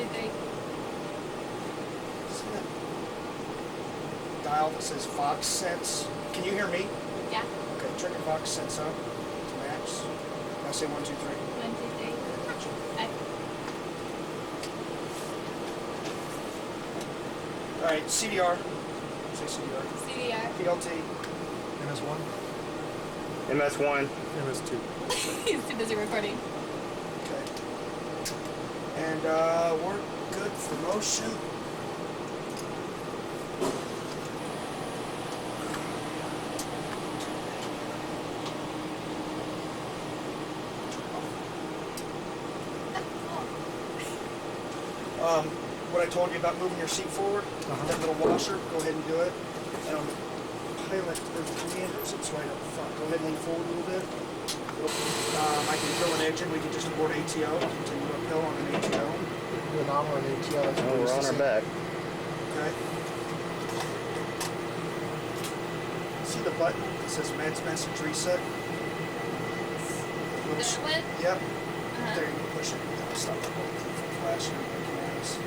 3. See that dial that says Vox Sense? Can you hear me? Yeah. Okay, turn your Vox Sense up to max. I'll say 1, 2, 3. 1, 2, 3. Alright, CDR. Say CDR. CDR. PLT. MS1. MS1. MS2. He's too busy recording. Okay. And we're good for motion. What I told you about moving your seat forward, that little washer, go ahead and do it. And on the pilot, the commanders, it's right up front. Go ahead and lean forward a little bit. I can fill an engine, we can just abort ATO, continue uphill on an ATO. The nominal on ATO. Oh, we're on our back. Okay. See the button that says Meds Message Reset? That one? Yep. There, you can push it. Stop the whole thing from flashing and making noise.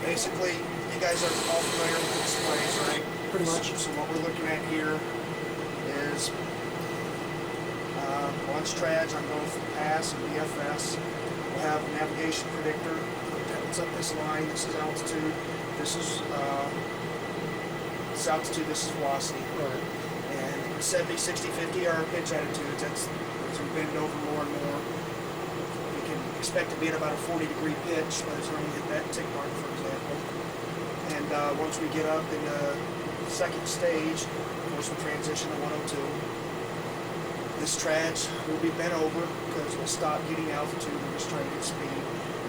Basically, you guys are all familiar with the displays, right? Pretty much. So what we're looking at here is launch traj on both pass and BFS. We'll have a navigation predictor that puts up this line. This is altitude. This is this is velocity. Right. And 70, 60, 50 are our pitch attitudes. That's as we bend over more and more. We can expect to be at about a 40-degree pitch by the time we hit that tick mark, for example. And once we get up in the second stage, of course, we'll transition to 102. This traj will be bent over because we'll stop getting altitude and just try to get speed.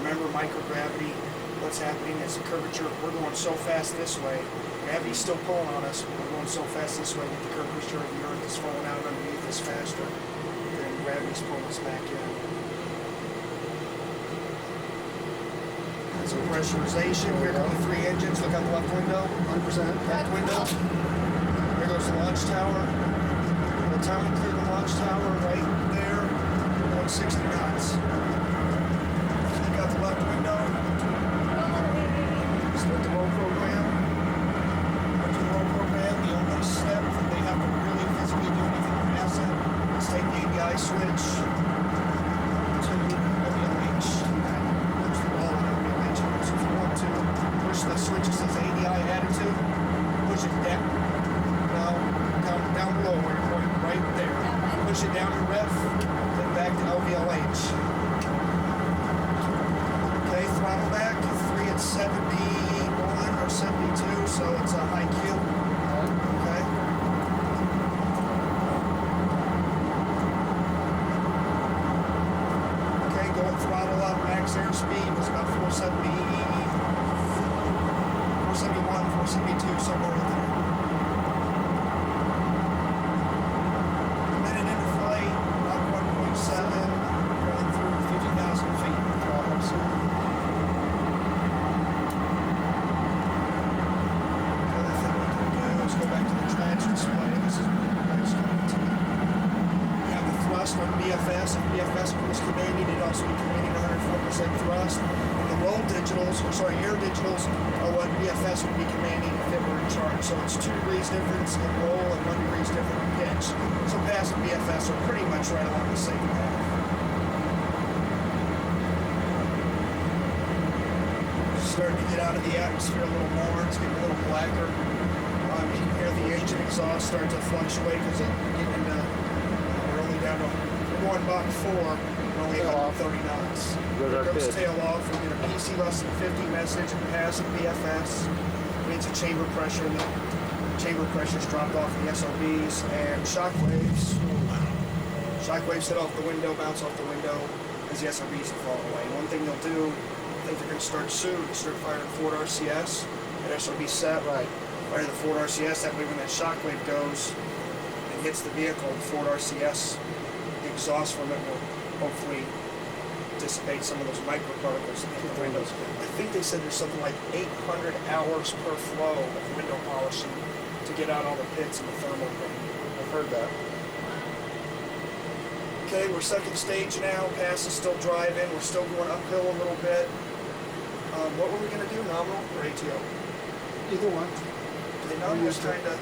Remember microgravity, what's happening is the curvature. We're going so fast this way. Gravity's still pulling on us. We're going so fast this way that the curvature of the Earth is falling out underneath us faster than gravity's pulling us back in. That's a pressurization. Here come the 3 engines. Look out the left window. 100%. Left window. Here goes the launch tower. By the time we clear the launch tower right there, we're going 60 knots. Look out the left window. Start the roll program. After the roll program, the only step that they have to really physically do anything on ascent is take the ABI switch to WLH. That works for all of WLH. So if you want to push the switch that says ADI attitude, push it down. Down below where you're pointing, right there. Push it down to ref, then back to LVLH. Okay, throttle back, 3 at 71 or 72, so it's a high Q. Okay. Okay, go and throttle up, max airspeed was about 470, 471, 472, somewhere in there. Going through 50,000 feet. Another thing we can do is go back to the traj display. This is we have the thrust on BFS. If BFS was commanding, it also be commanding 104% thrust. And the roll digitals, air digitals, are what BFS would be commanding if it were in charge. So it's 2 degrees difference in roll and 1 degree difference in pitch. So pass and BFS are pretty much right along the same path. Starting to get out of the atmosphere a little more. It's getting a little blacker. You can hear the engine exhaust start to fluctuate because we're only down to, we're going Mach 4. We're only about 30 knots. Here goes tail off. We get a PC less than 50 message and pass and BFS. Means the chamber pressure. The chamber pressure's dropped off the SOBs and shock waves. Shock waves hit off the window, bounce off the window as the SOBs are falling away. One thing they'll do, I think they're going to start soon, is start firing Ford RCS at SOB set. Right. Fire the Ford RCS, that way when that shock wave goes and hits the vehicle, the Ford RCS, the exhaust from it will hopefully dissipate some of those microparticles that hit the windows. I think they said there's something like 800 hours per flow of window polishing to get out all the pits and the thermal paint. I've heard that. Okay, we're second stage now. Pass is still driving. We're still going uphill a little bit. What were we going to do, nominal or ATO? Either one. The nominal was kind of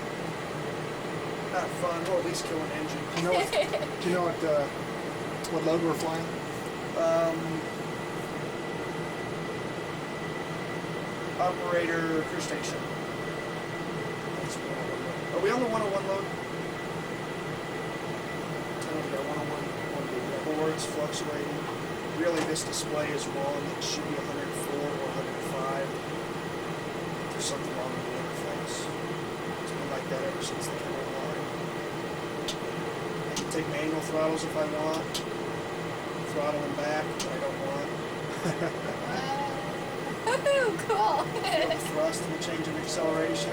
not fun, or at least kill an engine. Do you know what load we're flying? Operator crew station. Are we on the 101 load? We got 101 load. Boards fluctuating. Really, this display is wrong. It should be 104 or 105. There's something wrong with the interface. It's been like that ever since they came online. I can take manual throttles if I want. Throttle them back, but I don't want. Woohoo, cool. The thrust and the change in acceleration.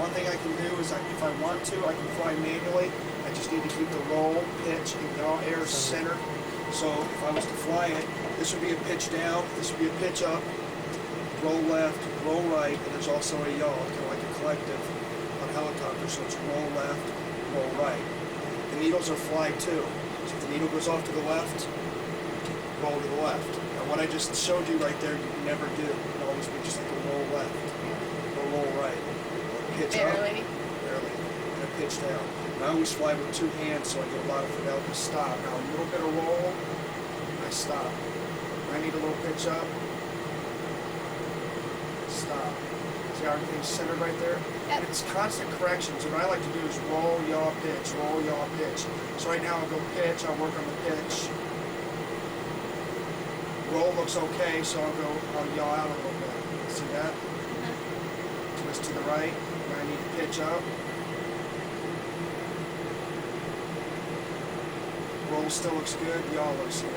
One thing I can do is, if I want to, I can fly manually. I just need to keep the roll, pitch, and yaw air centered. So if I was to fly it, this would be a pitch down, this would be a pitch up, roll left, roll right, and there's also a yaw, kind of like a collective on helicopters. So it's roll left, roll right. The needles are fly too. So if the needle goes off to the left, roll to the left. Now what I just showed you right there, you never do. It always be just like a roll left or roll right. Pitch Barely. up, barely, and a pitch down. And I always fly with two hands, so I get a lot of fidelity. Stop. Now a little bit of roll, I stop. I need a little pitch up. Stop. See how everything's centered right there? Yep. It's constant corrections. What I like to do is roll, yaw, pitch, roll, yaw, pitch. So right now I'll go pitch, I'll work on the pitch. Roll looks okay, so I'll yaw out a little bit. See that? Twist to the right. Now I need to pitch up. Roll still looks good, yaw looks good.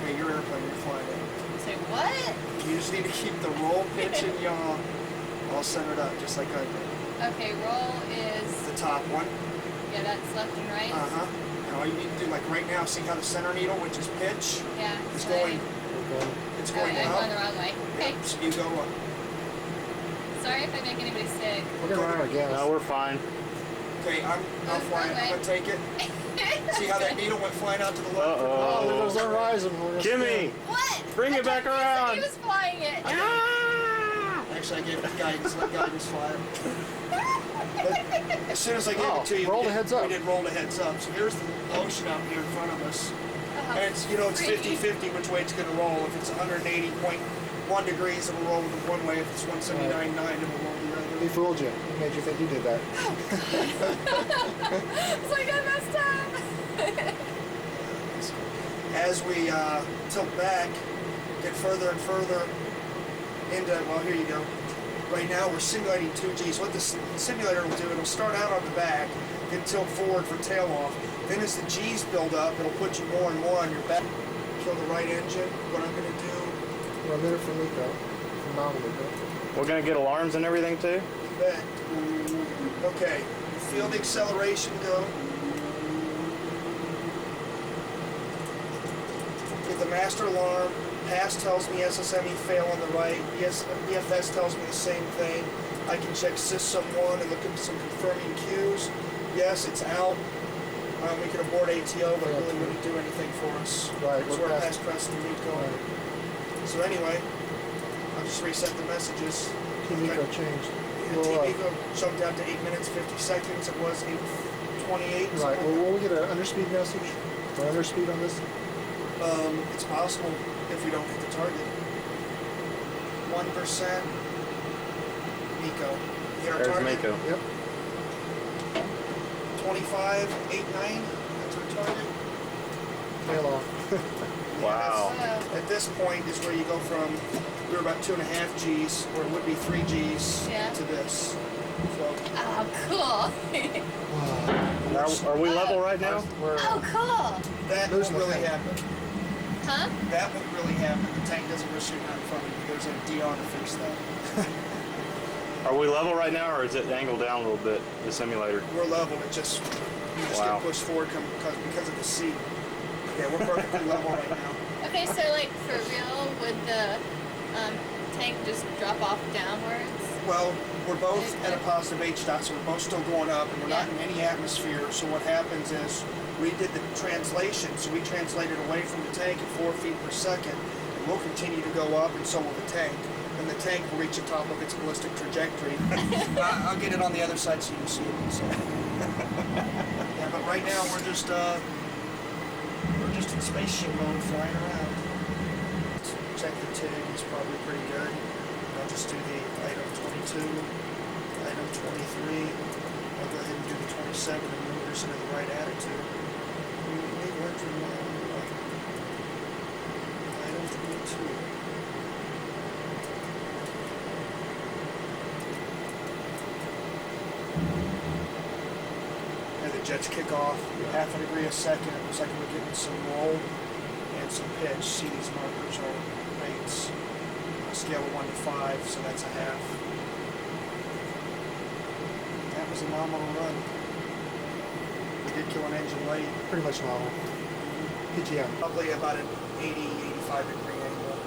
Okay, your airplane, you're flying it. Say what? You just need to keep the roll, pitch, and yaw all centered up, just like I did. Okay, roll is, The top one. yeah, that's left and right. Uh-huh. And all you need to do, like right now, see how the center needle, which is pitch, Yeah. is so going, it's I'm going going the up. wrong way. Okay. Yep, so you go up. Sorry if I make anybody sick. We're gonna run out of gas. No, we're fine. Okay, I'll fly it. I'm gonna take it. See how that needle went flying out to the left? Oh, there goes Uh-oh. our horizon. We're gonna Jimmy! What? Bring it back around. He was flying it. Actually, I gave it guidance. Let guidance fly it. But as soon as I gave it to you, roll the heads up. we did roll the heads up. So here's the ocean out here in front of us. Uh-huh. And it's, you know, it's Pretty. 50-50 which way it's going to roll. If it's 180.1 degrees, it'll roll one way. If it's 179.9, it'll roll the other. He fooled you. He made you think you did that. It's like I messed up. As we tilt back, get further and further into, well, here you go. Right now we're simulating 2Gs. What the simulator will do, it'll start out on the back, then tilt forward for tail off. Then as the G's build up, it'll put you more and more on your back. Kill the right engine. What I'm going to do, We're a minute from Nico. From non-Nico. We're gonna get alarms and everything too? bet. Okay, feel the acceleration go. Get the master alarm. Pass tells me SSME fail on the right. EFS tells me the same thing. I can check System 1 and look at some confirming cues. Yes, it's out. We can abort ATO, but it really wouldn't do anything for us. Right, So we're we're past- past Preston Nico. So anyway, I'll just reset the messages. Team Nico changed. The Well, Nico jumped down to 8 minutes 50 seconds. It was 8:28. right. Well, will we get an underspeed message? Or underspeed on this? It's possible if we don't hit the target. 1%. Nico. Hit our There's target. Mako. Yep. 25.89. That's our target. Tail off. Wow. Whoa. At this point is where you go from, we were about 2.5 Gs, or it would be 3 Gs, Yeah. to this. So, Oh, cool. Are we level right now? We're, Oh, cool. that won't Losing the really tank. happen. Huh? That won't really happen. The tank doesn't go shooting out in front of you. There's a DR to fix that. Are we level right now, or is it angled down a little bit, the simulator? We're level. It just, you just Wow. get pushed forward because of the seat. Yeah, we're perfectly level right now. Okay, so like for real, would the tank just drop off downwards? Well, we're both at a positive H dot, so we're both still going up, and we're not in Yeah. any atmosphere. So what happens is we did the translation, so we translated away from the tank at 4 feet per second, will continue to go up, and so will the tank. And the tank will reach the top of its ballistic trajectory. I'll get it on the other side so you can see it. So. Yeah, but right now we're just in spaceship mode, flying around. Check the TIG, it's probably pretty good. I'll just do the item 22, item 23. I'll go ahead and do the 27 and move us into the right attitude. We went from item 22. And the jets kick off, half a degree a second. It looks like we're getting some roll and some pitch. See, these markers are rates. On a scale of 1 to 5, so that's a half. That was a nominal run. We did kill an engine late. Pretty much normal. PTM. Probably about an 80, 85 degree angle.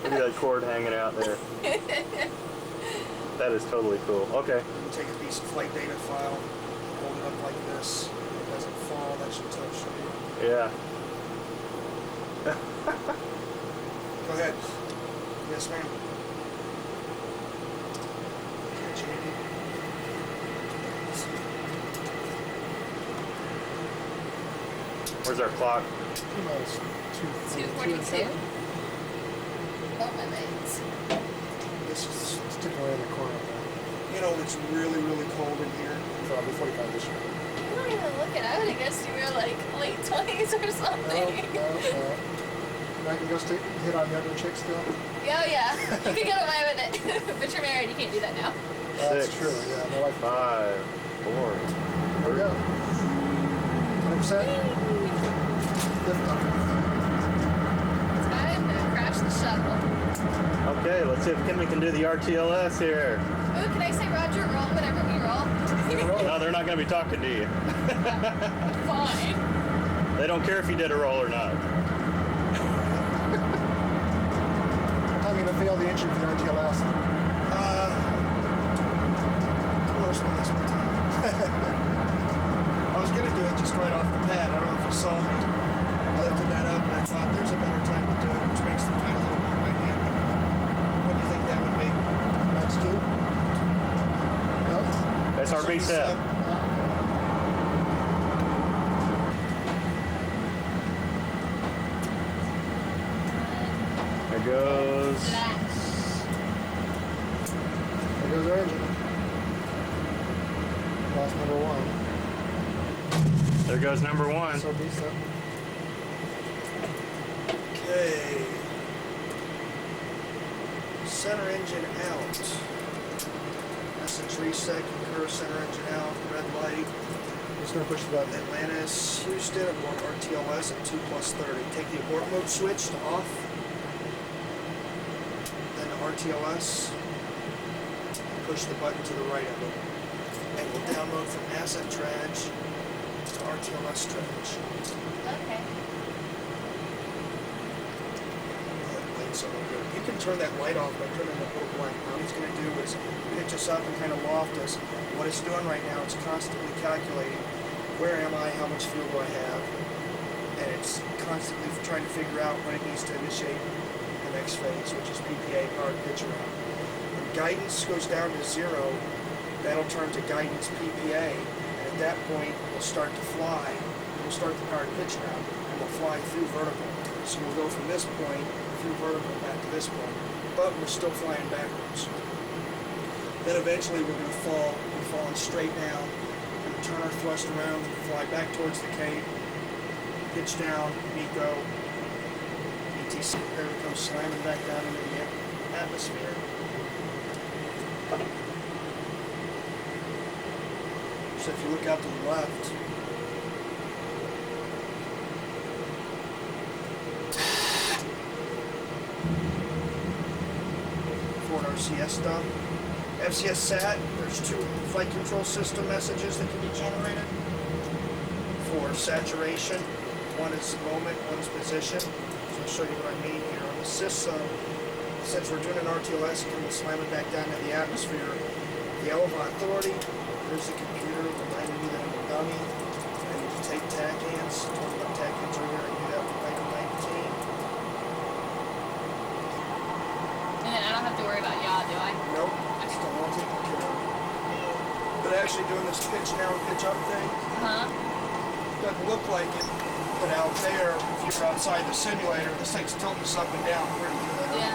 Look at that cord hanging out there. That is totally cool. Okay. You take a piece of flight data file, hold it up like this. It doesn't fall, that should touch you. Yeah. Go ahead. Yes, ma'am. Where's our clock? 2:42. Oh, my legs. This is, It's ticking away in the corner. you know, it's really, really cold in here. Probably 45 this year. I'm not even looking. I would have guessed you were like late 20s or something. No. I can go hit on the other chick still. Yeah, yeah. You can get away with it. But you're married, you can't do that now. That's 6, true, yeah. My wife. 5, 4. There we go. 20%. Time to crash the shuttle. Okay, let's see if Kimmy can do the RTLS here. Ooh, can I say Roger roll whenever we roll? No, they're not going to be talking to you. Fine. They don't care if you did a roll or not. I'm going to fail the engine for the RTLS. Worst one this one time. I was going to do it just right off the pad. I don't know if you saw me. I lifted that up and I thought there's a better time to do it, which makes the pad a little more right-handed. What do you think that would be? That's two. No? SRB set. There goes. There goes our engine. Lost number one. There goes number 1. So decent. Okay. Center engine out. Message reset, concur, center engine out, red light. Just going to push the button. Atlantis, Houston, abort RTLS at 2+30. Take the abort mode switch to off. Then to RTLS. Push the button to the right of it. And we'll download from ascent traj to RTLS traj. Okay. That light's so good. You can turn that light off by turning the whole blank. All he's going to do is pitch us up and kind of loft us. What it's doing right now, it's constantly calculating where am I, how much fuel do I have, and it's constantly trying to figure out when it needs to initiate the next phase, which is PPA, powered pitch around. When guidance goes down to 0, that'll turn to guidance PPA, and at that point we'll start to fly. We'll start the powered pitch around, and we'll fly through vertical. So we'll go from this point through vertical back to this point, but we're still flying backwards. Then eventually we're going to fall. We're falling straight down. We're going to turn our thrust around, fly back towards the Cape, pitch down, MECO, ETC. There we come slamming back down into the atmosphere. So if you look out to the left, Ford RCS stuff. FCS SAT, there's 2 flight control system messages that can be generated for saturation. One is moment, one is position. So I'll show you what I mean here. On the system, since we're doing an RTLS, it can slam it back down to the atmosphere. The LVA authority, there's the computer reminding me that I'm a dummy. I need to take TAC hands. I told you about TAC hands earlier, I knew that worry about yaw, do I? Nope, it's the one thing you care. But actually doing this pitch down, pitch up thing, doesn't look like it. But out there, if you're outside the simulator, this thing's tilting us up and down pretty good. Yeah.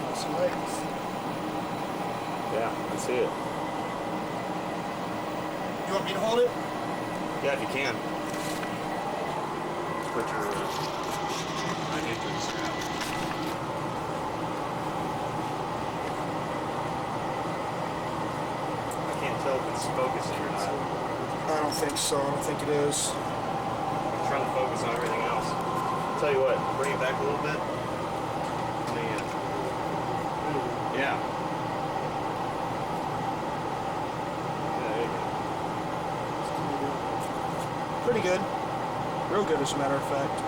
Awesome legs. Yeah, I see it. You want me to hold it? Yeah, if you can. Put your right into the strap. I can't tell if it's focusing or not. I don't think so. I don't think it is. I'm trying to focus on everything else. Tell you what, bring it back a little bit. Yeah. Pretty good. Real good, as a matter of fact.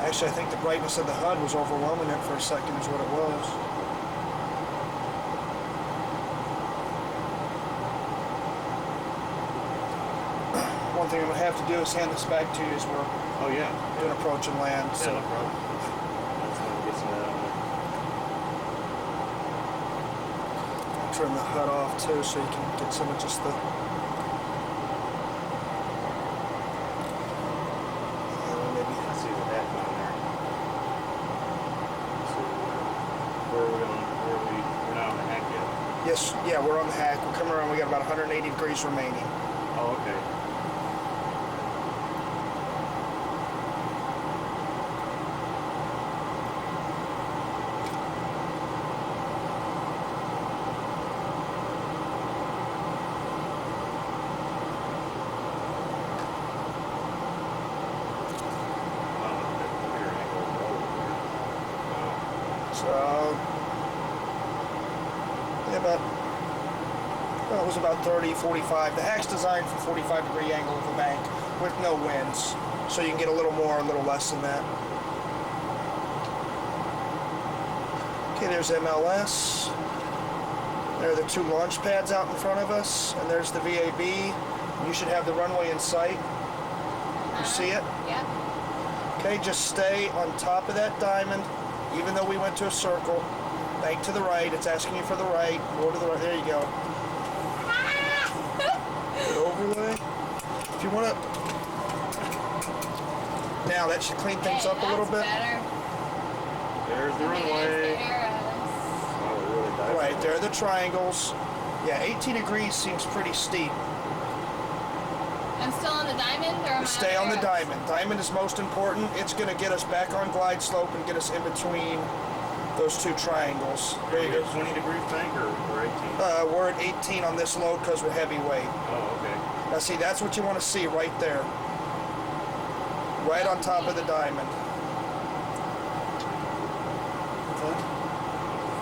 Actually, I think the brightness of the HUD was overwhelming it for a second, is what it was. One thing I'm going to have to do is hand this back to you as we're Oh yeah. doing approach and land. Yeah, So. no problem. That's not get some of that on there. Turn the HUD off too, so you can get some of just the. Maybe. I see the hat down there. So, where are we on? We're not on the hack yet. Yes, yeah, we're on the hack. We're coming around. We got about 180 degrees remaining. Oh, okay. So, yeah, well, it was about 30, 45. The hack's designed for 45-degree angle of the bank with no winds. So you can get a little more, a little less than that. Okay, there's MLS. There are the two launch pads out in front of us, and there's the VAB. You should have the runway in sight. You see it? Yeah. Okay, just stay on top of that diamond, even though we went to a circle. Bank to the right, it's asking you for the right, more to the right, there you go. Good overlay. If you want to, now that should clean things up a little bit. Better. There's the runway. Oh, we really dived Right, in. there are the triangles. Yeah, 18 degrees seems pretty steep. I'm still on the diamond, or am I Stay on the arrows? diamond. Diamond is most important. It's going to get us back on glide slope and get us in between those two triangles. There you Are we go. at 20 degrees bank or 18? We're at 18 on this load because we're heavyweight. Oh, okay. Now see, that's what you want to see right there. Right on top of the diamond.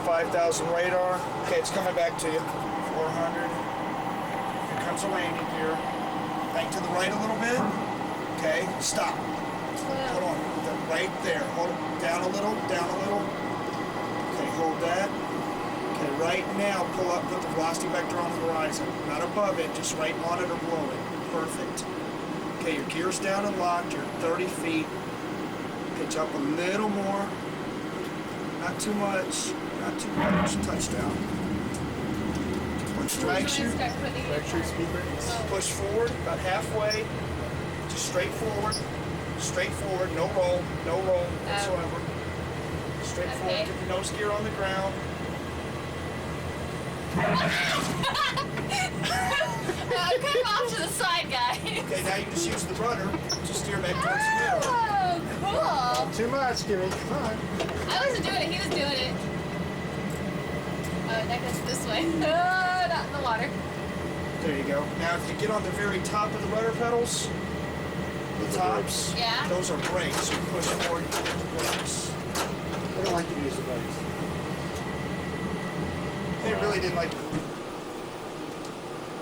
5,000 radar. Okay, it's coming back to you. 400. Here comes a landing gear. Bank to the right a little bit. Okay, stop. Hold on. Right there. Hold it down a little, down a little. Okay, hold that. Okay, right now, pull up, put the velocity vector on the horizon. Not above it, just right on it or below it. Perfect. Okay, your gear's down and locked. You're 30 feet. Pitch up a little more. Not too much. Not too much. Touchdown. When it strikes you, Start putting it speed brakes. push forward about halfway. Just straight forward. Straight forward. No roll. No roll whatsoever. Straight Okay. forward. Get the nose gear on the ground. I'm kind of off to the side, guys. Okay, now you just use the rudder to steer back towards the middle. Oh, cool. Too much, Kimmy. Come on. I wasn't doing it, he was doing it. Oh, that goes this way. Not in the water. There you go. Now, if you get on the very top of the rudder pedals, the tops, Yeah. those are brakes. You push forward, you hit the brakes. I don't like to use the brakes. They really didn't like